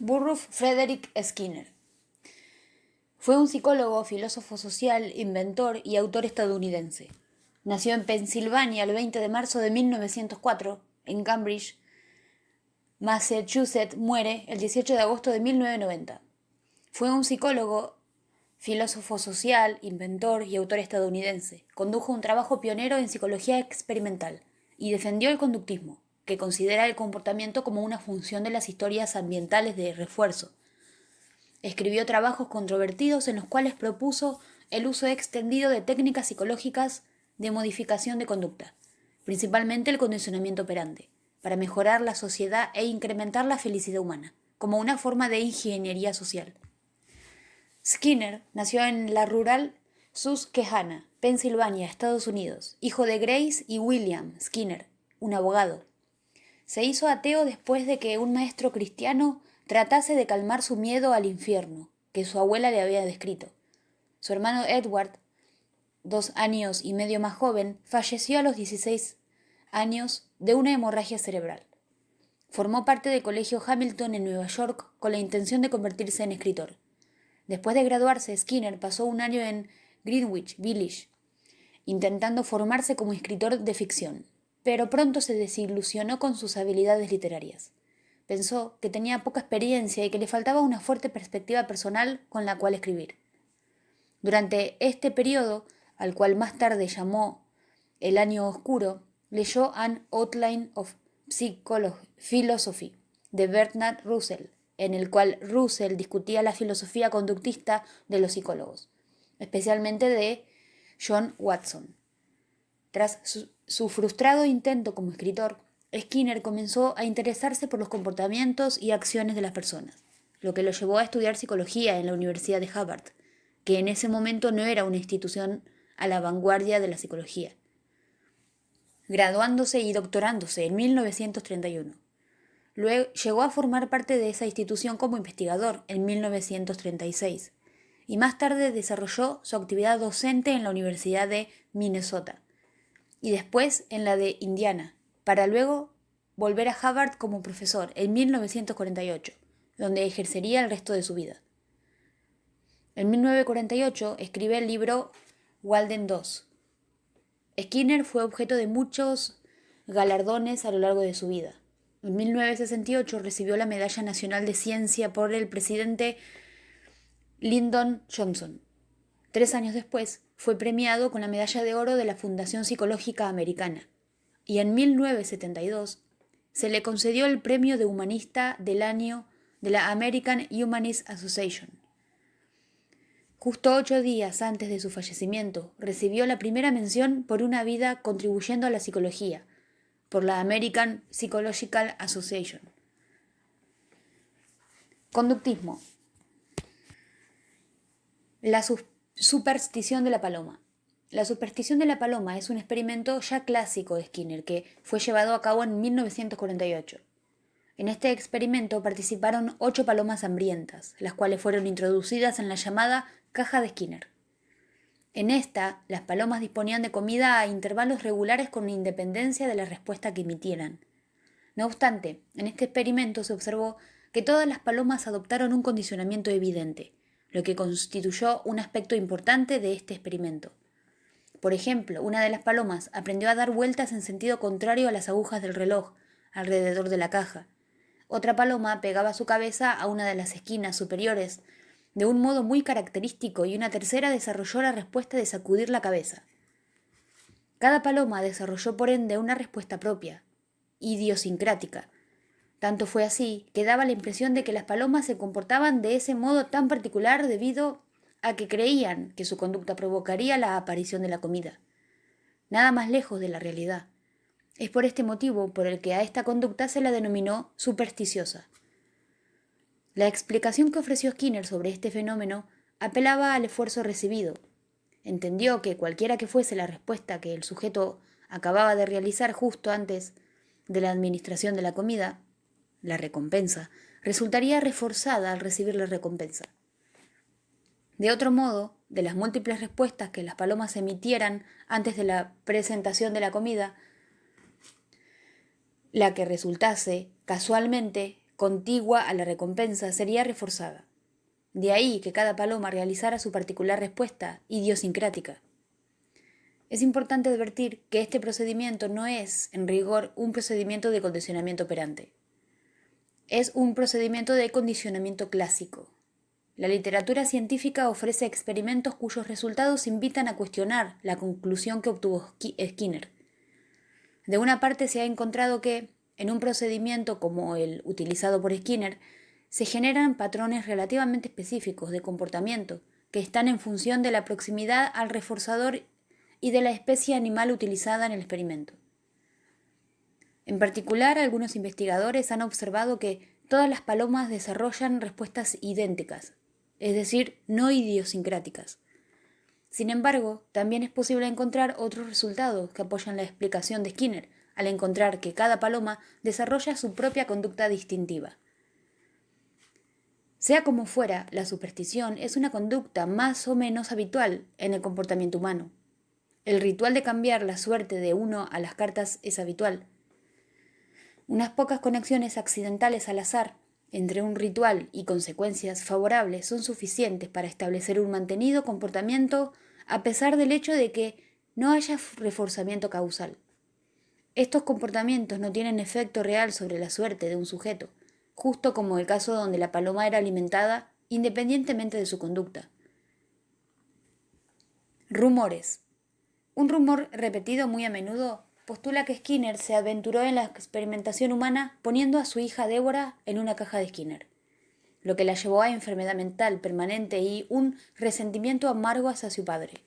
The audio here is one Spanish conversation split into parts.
Burrus Frederick Skinner. Fue un psicólogo, filósofo social, inventor y autor estadounidense. Nació en Pensilvania el 20 de marzo de 1904, en Cambridge, Massachusetts. Muere el 18 de agosto de 1990. Fue un psicólogo, filósofo social, inventor y autor estadounidense. Condujo un trabajo pionero en psicología experimental y defendió el conductismo, que considera el comportamiento como una función de las historias ambientales de refuerzo. Escribió trabajos controvertidos en los cuales propuso el uso extendido de técnicas psicológicas de modificación de conducta, principalmente el condicionamiento operante, para mejorar la sociedad e incrementar la felicidad humana, como una forma de ingeniería social. Skinner nació en la rural Susquehanna, Pensilvania, Estados Unidos, hijo de Grace y William Skinner, un abogado. Se hizo ateo después de que un maestro cristiano tratase de calmar su miedo al infierno, que su abuela le había descrito. Su hermano Edward, 2 años y medio más joven, falleció a los 16 años de una hemorragia cerebral. Formó parte del Colegio Hamilton en Nueva York con la intención de convertirse en escritor. Después de graduarse, Skinner pasó un año en Greenwich Village, intentando formarse como escritor de ficción, pero pronto se desilusionó con sus habilidades literarias. Pensó que tenía poca experiencia y que le faltaba una fuerte perspectiva personal con la cual escribir. Durante este periodo, al cual más tarde llamó el Año Oscuro, leyó An Outline of Philosophy de Bertrand Russell, en el cual Russell discutía la filosofía conductista de los psicólogos, especialmente de John Watson. Tras su frustrado intento como escritor, Skinner comenzó a interesarse por los comportamientos y acciones de las personas, lo que lo llevó a estudiar psicología en la Universidad de Harvard, que en ese momento no era una institución a la vanguardia de la psicología, graduándose y doctorándose en 1931. Luego llegó a formar parte de esa institución como investigador en 1936 y más tarde desarrolló su actividad docente en la Universidad de Minnesota y después en la de Indiana, para luego volver a Harvard como profesor en 1948, donde ejercería el resto de su vida. En 1948 escribe el libro Walden II. Skinner fue objeto de muchos galardones a lo largo de su vida. En 1968 recibió la Medalla Nacional de Ciencia por el presidente Lyndon Johnson. 3 años después fue premiado con la Medalla de Oro de la Fundación Psicológica Americana. Y en 1972 se le concedió el Premio de Humanista del Año de la American Humanist Association. Justo 8 días antes de su fallecimiento, recibió la primera mención por una vida contribuyendo a la psicología, por la American Psychological Association. Conductismo. La superstición de la paloma. La superstición de la paloma es un experimento ya clásico de Skinner que fue llevado a cabo en 1948. En este experimento participaron 8 palomas hambrientas, las cuales fueron introducidas en la llamada caja de Skinner. En esta, las palomas disponían de comida a intervalos regulares con independencia de la respuesta que emitieran. No obstante, en este experimento se observó que todas las palomas adoptaron un condicionamiento evidente, lo que constituyó un aspecto importante de este experimento. Por ejemplo, una de las palomas aprendió a dar vueltas en sentido contrario a las agujas del reloj alrededor de la caja. Otra paloma pegaba su cabeza a una de las esquinas superiores de un modo muy característico y una tercera desarrolló la respuesta de sacudir la cabeza. Cada paloma desarrolló por ende una respuesta propia, idiosincrática. Tanto fue así que daba la impresión de que las palomas se comportaban de ese modo tan particular debido a que creían que su conducta provocaría la aparición de la comida. Nada más lejos de la realidad. Es por este motivo por el que a esta conducta se la denominó supersticiosa. La explicación que ofreció Skinner sobre este fenómeno apelaba al esfuerzo recibido. Entendió que cualquiera que fuese la respuesta que el sujeto acababa de realizar justo antes de la administración de la comida, la recompensa, resultaría reforzada al recibir la recompensa. De otro modo, de las múltiples respuestas que las palomas emitieran antes de la presentación de la comida, la que resultase casualmente contigua a la recompensa sería reforzada. De ahí que cada paloma realizara su particular respuesta idiosincrática. Es importante advertir que este procedimiento no es, en rigor, un procedimiento de condicionamiento operante. Es un procedimiento de condicionamiento clásico. La literatura científica ofrece experimentos cuyos resultados invitan a cuestionar la conclusión que obtuvo Skinner. De una parte se ha encontrado que, en un procedimiento como el utilizado por Skinner, se generan patrones relativamente específicos de comportamiento que están en función de la proximidad al reforzador y de la especie animal utilizada en el experimento. En particular, algunos investigadores han observado que todas las palomas desarrollan respuestas idénticas, es decir, no idiosincráticas. Sin embargo, también es posible encontrar otros resultados que apoyan la explicación de Skinner, al encontrar que cada paloma desarrolla su propia conducta distintiva. Sea como fuera, la superstición es una conducta más o menos habitual en el comportamiento humano. El ritual de cambiar la suerte de uno a las cartas es habitual. Unas pocas conexiones accidentales al azar entre un ritual y consecuencias favorables son suficientes para establecer un mantenido comportamiento a pesar del hecho de que no haya reforzamiento causal. Estos comportamientos no tienen efecto real sobre la suerte de un sujeto, justo como el caso donde la paloma era alimentada independientemente de su conducta. Rumores. Un rumor repetido muy a menudo postula que Skinner se aventuró en la experimentación humana poniendo a su hija Débora en una caja de Skinner, lo que la llevó a enfermedad mental permanente y un resentimiento amargo hacia su padre.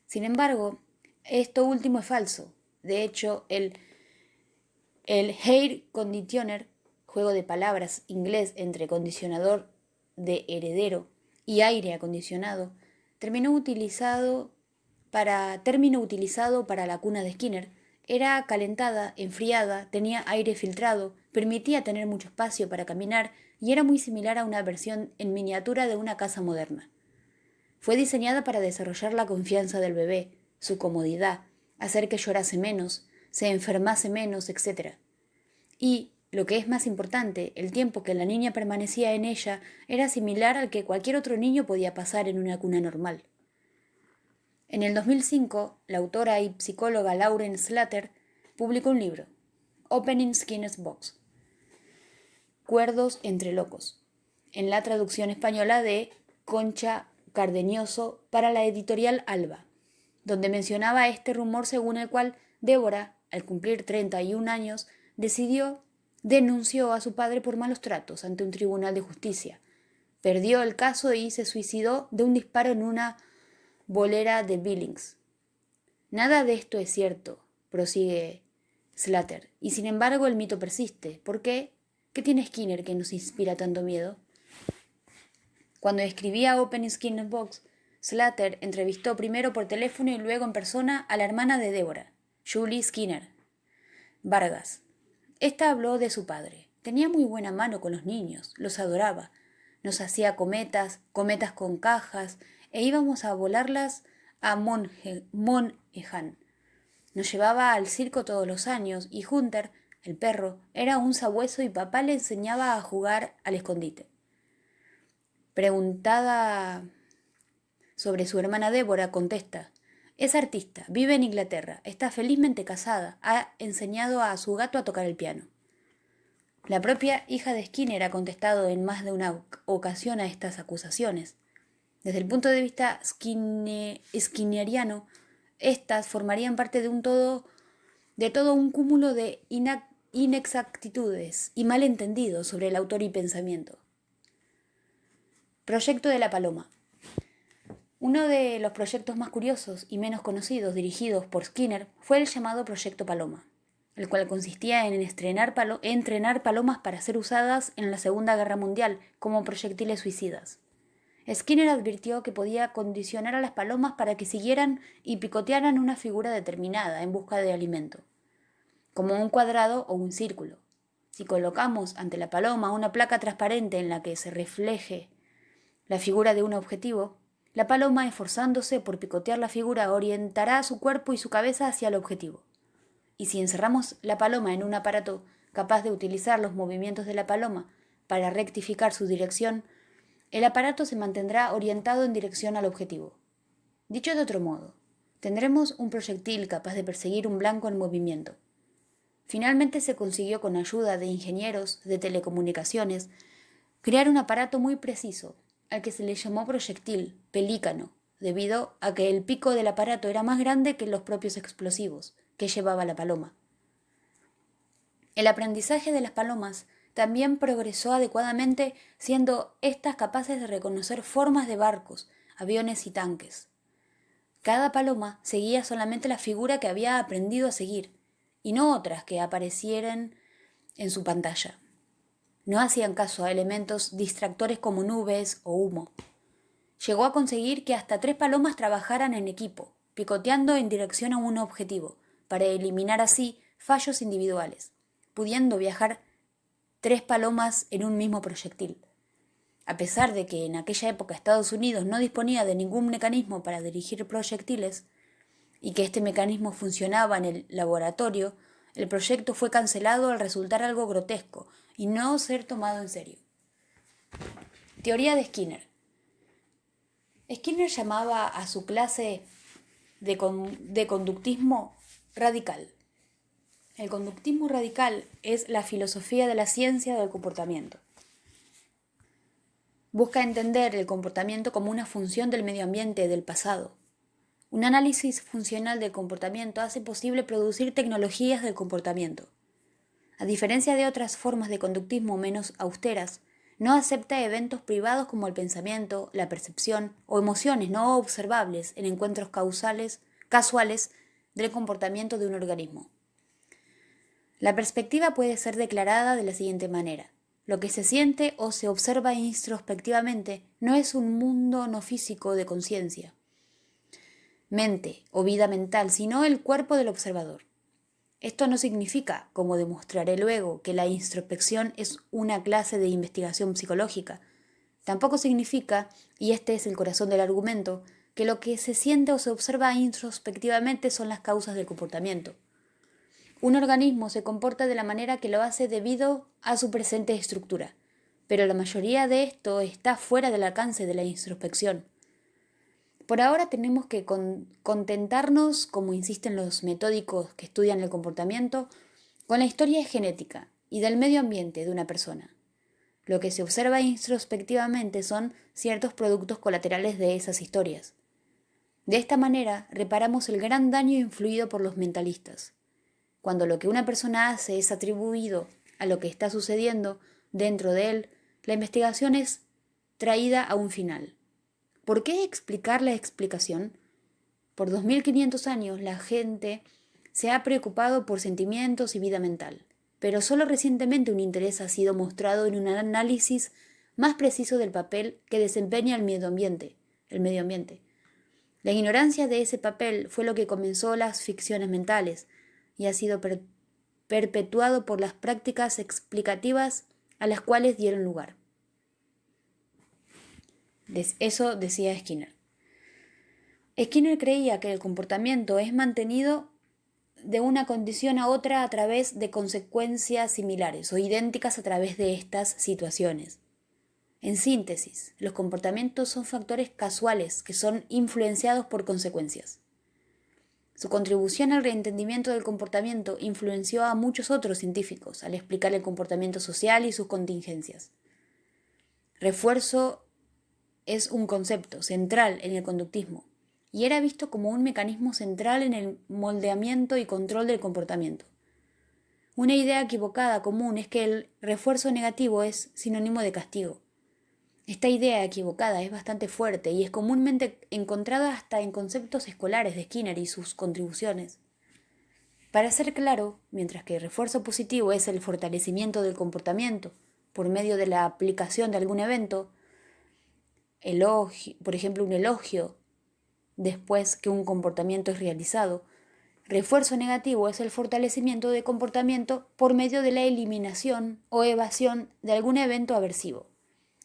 Sin embargo, esto último es falso. De hecho, el Hair Conditioner, juego de palabras inglés entre condicionador de heredero y aire acondicionado, término utilizado para la cuna de Skinner, era calentada, enfriada, tenía aire filtrado, permitía tener mucho espacio para caminar y era muy similar a una versión en miniatura de una casa moderna. Fue diseñada para desarrollar la confianza del bebé, su comodidad, hacer que llorase menos, se enfermase menos, etc. Y, lo que es más importante, el tiempo que la niña permanecía en ella era similar al que cualquier otro niño podía pasar en una cuna normal. En el 2005, la autora y psicóloga Lauren Slater publicó un libro, Opening Skinner's Box, Cuerdos entre locos, en la traducción española de Concha Cardeñoso para la editorial Alba, donde mencionaba este rumor según el cual Débora, al cumplir 31 años, denunció a su padre por malos tratos ante un tribunal de justicia, perdió el caso y se suicidó de un disparo en una bolera de Billings. Nada de esto es cierto, prosigue Slater, y sin embargo el mito persiste. ¿Por qué? ¿Qué tiene Skinner que nos inspira tanto miedo? Cuando escribía Open Skinner's Box, Slater entrevistó primero por teléfono y luego en persona a la hermana de Débora, Julie Skinner, Vargas. Esta habló de su padre. Tenía muy buena mano con los niños, los adoraba. Nos hacía cometas con cajas, e íbamos a volarlas a Monaghan. Nos llevaba al circo todos los años y Hunter, el perro, era un sabueso y papá le enseñaba a jugar al escondite. Preguntada sobre su hermana Débora, contesta: es artista, vive en Inglaterra, está felizmente casada, ha enseñado a su gato a tocar el piano. La propia hija de Skinner ha contestado en más de una ocasión a estas acusaciones. Desde el punto de vista skinneriano, estas formarían parte de todo un cúmulo de inexactitudes y malentendidos sobre el autor y pensamiento. Proyecto de la paloma. Uno de los proyectos más curiosos y menos conocidos dirigidos por Skinner fue el llamado Proyecto Paloma, el cual consistía en entrenar palomas para ser usadas en la Segunda Guerra Mundial como proyectiles suicidas. Skinner advirtió que podía condicionar a las palomas para que siguieran y picotearan una figura determinada en busca de alimento, como un cuadrado o un círculo. Si colocamos ante la paloma una placa transparente en la que se refleje la figura de un objetivo, la paloma, esforzándose por picotear la figura, orientará su cuerpo y su cabeza hacia el objetivo. Y si encerramos la paloma en un aparato capaz de utilizar los movimientos de la paloma para rectificar su dirección, el aparato se mantendrá orientado en dirección al objetivo. Dicho de otro modo, tendremos un proyectil capaz de perseguir un blanco en movimiento. Finalmente se consiguió, con ayuda de ingenieros de telecomunicaciones, crear un aparato muy preciso, al que se le llamó proyectil, pelícano, debido a que el pico del aparato era más grande que los propios explosivos que llevaba la paloma. El aprendizaje de las palomas también progresó adecuadamente, siendo éstas capaces de reconocer formas de barcos, aviones y tanques. Cada paloma seguía solamente la figura que había aprendido a seguir, y no otras que aparecieran en su pantalla. No hacían caso a elementos distractores como nubes o humo. Llegó a conseguir que hasta 3 palomas trabajaran en equipo, picoteando en dirección a un objetivo, para eliminar así fallos individuales, pudiendo viajar 3 palomas en un mismo proyectil. A pesar de que en aquella época Estados Unidos no disponía de ningún mecanismo para dirigir proyectiles, y que este mecanismo funcionaba en el laboratorio, el proyecto fue cancelado al resultar algo grotesco y no ser tomado en serio. Teoría de Skinner. Skinner llamaba a su clase de conductismo radical. El conductismo radical es la filosofía de la ciencia del comportamiento. Busca entender el comportamiento como una función del medio ambiente del pasado. Un análisis funcional del comportamiento hace posible producir tecnologías del comportamiento. A diferencia de otras formas de conductismo menos austeras, no acepta eventos privados como el pensamiento, la percepción o emociones no observables en encuentros casuales del comportamiento de un organismo. La perspectiva puede ser declarada de la siguiente manera: lo que se siente o se observa introspectivamente no es un mundo no físico de conciencia, mente o vida mental, sino el cuerpo del observador. Esto no significa, como demostraré luego, que la introspección es una clase de investigación psicológica. Tampoco significa, y este es el corazón del argumento, que lo que se siente o se observa introspectivamente son las causas del comportamiento. Un organismo se comporta de la manera que lo hace debido a su presente estructura, pero la mayoría de esto está fuera del alcance de la introspección. Por ahora tenemos que contentarnos, como insisten los metódicos que estudian el comportamiento, con la historia genética y del medio ambiente de una persona. Lo que se observa introspectivamente son ciertos productos colaterales de esas historias. De esta manera reparamos el gran daño influido por los mentalistas. Cuando lo que una persona hace es atribuido a lo que está sucediendo dentro de él, la investigación es traída a un final. ¿Por qué explicar la explicación? Por 2500 años la gente se ha preocupado por sentimientos y vida mental, pero solo recientemente un interés ha sido mostrado en un análisis más preciso del papel que desempeña el medio ambiente. La ignorancia de ese papel fue lo que comenzó las ficciones mentales y ha sido perpetuado por las prácticas explicativas a las cuales dieron lugar. Eso decía Skinner. Skinner creía que el comportamiento es mantenido de una condición a otra a través de consecuencias similares o idénticas a través de estas situaciones. En síntesis, los comportamientos son factores casuales que son influenciados por consecuencias. Su contribución al reentendimiento del comportamiento influenció a muchos otros científicos al explicar el comportamiento social y sus contingencias. Refuerzo es un concepto central en el conductismo y era visto como un mecanismo central en el moldeamiento y control del comportamiento. Una idea equivocada común es que el refuerzo negativo es sinónimo de castigo. Esta idea equivocada es bastante fuerte y es comúnmente encontrada hasta en conceptos escolares de Skinner y sus contribuciones. Para ser claro, mientras que el refuerzo positivo es el fortalecimiento del comportamiento por medio de la aplicación de algún evento, por ejemplo un elogio después que un comportamiento es realizado, refuerzo negativo es el fortalecimiento de comportamiento por medio de la eliminación o evasión de algún evento aversivo.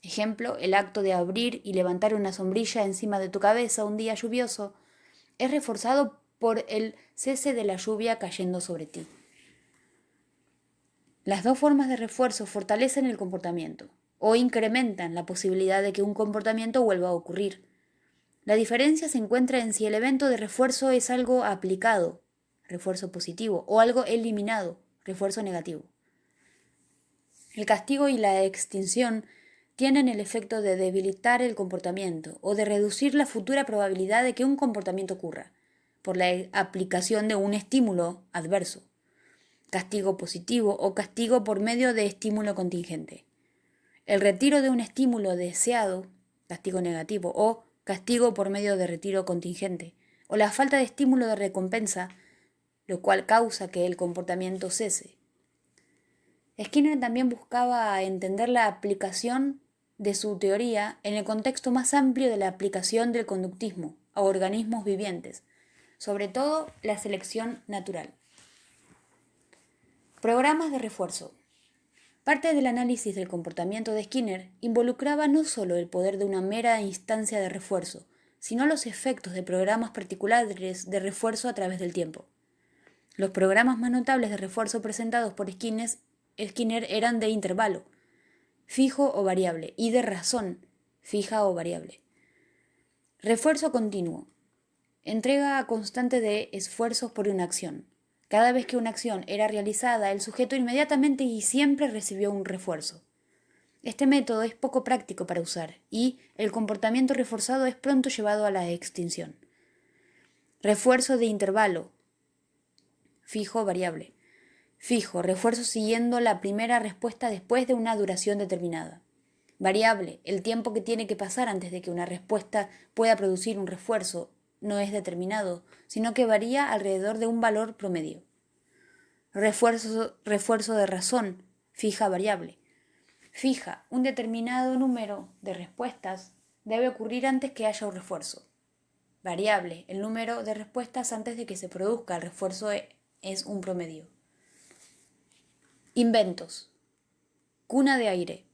Ejemplo, el acto de abrir y levantar una sombrilla encima de tu cabeza un día lluvioso es reforzado por el cese de la lluvia cayendo sobre ti. Las dos formas de refuerzo fortalecen el comportamiento o incrementan la posibilidad de que un comportamiento vuelva a ocurrir. La diferencia se encuentra en si el evento de refuerzo es algo aplicado, refuerzo positivo, o algo eliminado, refuerzo negativo. El castigo y la extinción tienen el efecto de debilitar el comportamiento o de reducir la futura probabilidad de que un comportamiento ocurra, por la aplicación de un estímulo adverso, castigo positivo o castigo por medio de estímulo contingente. El retiro de un estímulo deseado, castigo negativo, o castigo por medio de retiro contingente, o la falta de estímulo de recompensa, lo cual causa que el comportamiento cese. Skinner también buscaba entender la aplicación de su teoría en el contexto más amplio de la aplicación del conductismo a organismos vivientes, sobre todo la selección natural. Programas de refuerzo. Parte del análisis del comportamiento de Skinner involucraba no solo el poder de una mera instancia de refuerzo, sino los efectos de programas particulares de refuerzo a través del tiempo. Los programas más notables de refuerzo presentados por Skinner eran de intervalo, fijo o variable, y de razón, fija o variable. Refuerzo continuo. Entrega constante de esfuerzos por una acción. Cada vez que una acción era realizada, el sujeto inmediatamente y siempre recibió un refuerzo. Este método es poco práctico para usar y el comportamiento reforzado es pronto llevado a la extinción. Refuerzo de intervalo. Fijo, variable. Fijo, refuerzo siguiendo la primera respuesta después de una duración determinada. Variable, el tiempo que tiene que pasar antes de que una respuesta pueda producir un refuerzo no es determinado, sino que varía alrededor de un valor promedio. Refuerzo de razón, fija, variable. Fija, un determinado número de respuestas debe ocurrir antes que haya un refuerzo. Variable, el número de respuestas antes de que se produzca el refuerzo es un promedio. Inventos. Cuna de aire.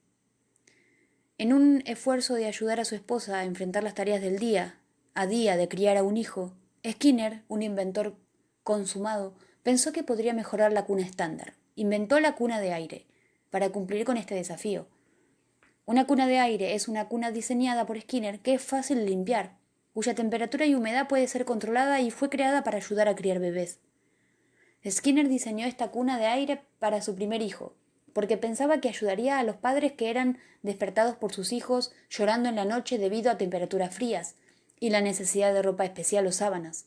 En un esfuerzo de ayudar a su esposa a enfrentar las tareas del día a día de criar a un hijo, Skinner, un inventor consumado, pensó que podría mejorar la cuna estándar. Inventó la cuna de aire para cumplir con este desafío. Una cuna de aire es una cuna diseñada por Skinner que es fácil de limpiar, cuya temperatura y humedad puede ser controlada y fue creada para ayudar a criar bebés. Skinner diseñó esta cuna de aire para su primer hijo, porque pensaba que ayudaría a los padres que eran despertados por sus hijos llorando en la noche debido a temperaturas frías y la necesidad de ropa especial o sábanas.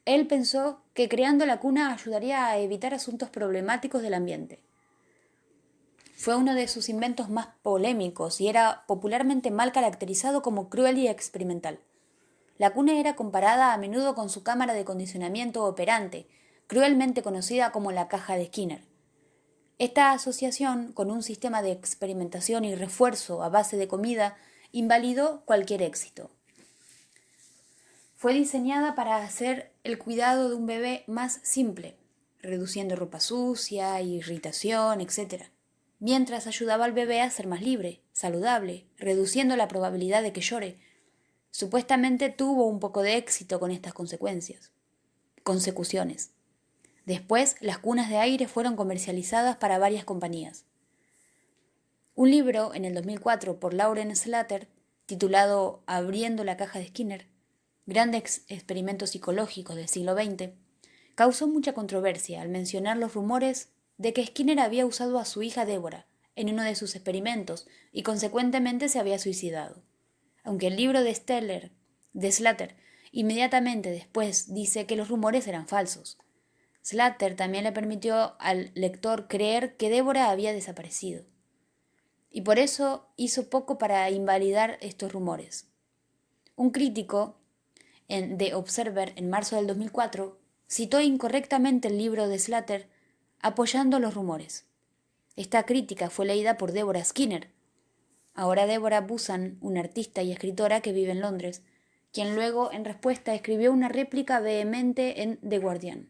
Él pensó que creando la cuna ayudaría a evitar asuntos problemáticos del ambiente. Fue uno de sus inventos más polémicos y era popularmente mal caracterizado como cruel y experimental. La cuna era comparada a menudo con su cámara de condicionamiento operante, cruelmente conocida como la caja de Skinner. Esta asociación con un sistema de experimentación y refuerzo a base de comida invalidó cualquier éxito. Fue diseñada para hacer el cuidado de un bebé más simple, reduciendo ropa sucia, irritación, etc., mientras ayudaba al bebé a ser más libre, saludable, reduciendo la probabilidad de que llore. Supuestamente tuvo un poco de éxito con estas consecuciones. Después, las cunas de aire fueron comercializadas para varias compañías. Un libro, en el 2004, por Lauren Slater, titulado Abriendo la caja de Skinner, grandes experimentos psicológicos del siglo XX, causó mucha controversia al mencionar los rumores de que Skinner había usado a su hija Débora en uno de sus experimentos y consecuentemente se había suicidado. Aunque el libro de Slater inmediatamente después dice que los rumores eran falsos. Slater también le permitió al lector creer que Débora había desaparecido. Y por eso hizo poco para invalidar estos rumores. Un crítico en The Observer en marzo del 2004 citó incorrectamente el libro de Slater apoyando los rumores. Esta crítica fue leída por Deborah Skinner, ahora Deborah Busan, una artista y escritora que vive en Londres, quien luego en respuesta escribió una réplica vehemente en The Guardian.